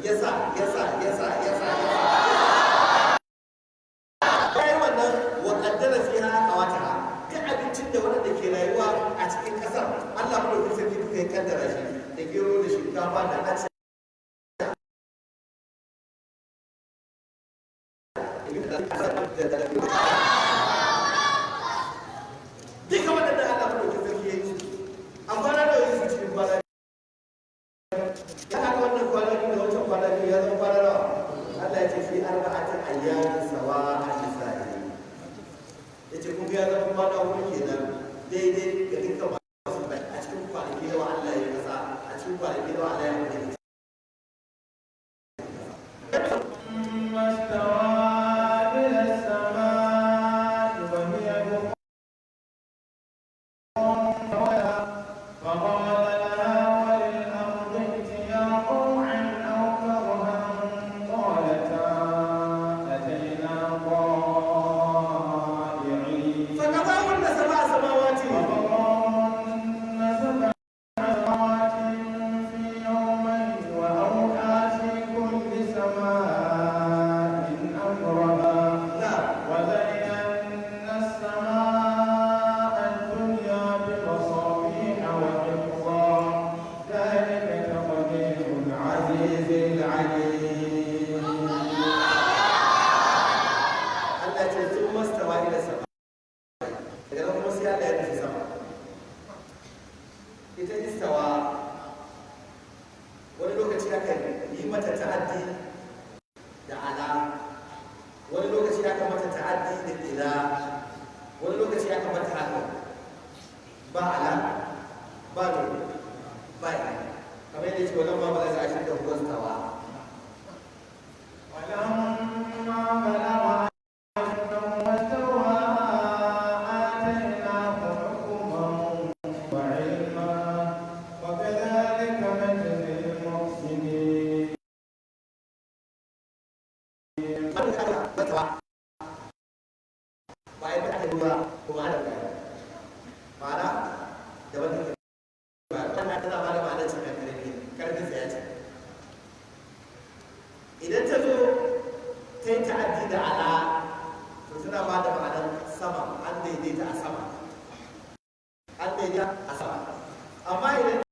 yasa bayan wannan wa qaddara fiha aqwataha duk abincin da wanda ke rayuwa a cikin kasar Allah mu da sarki kai kaddara shi da gero da shinkafa da hatsi duka waɗanda Allah mu da sarki ya yi amma na da yi su cikin kwana ya haɗa wannan kwana biyu da wancan kwana biyu ya zama kwana nawa Allah ya ce fi arba'atin ayyamin sawa al-lisa'ili yace kun ga ya zama kwana huɗu kenan daidai ga dukkan masu bai a cikin kwanaki da Allah ya kasa a cikin kwanaki da Allah ya mutu idan ta zo ta yi ta'addi da ala to suna ba da ma'anar sama an daidaita a sama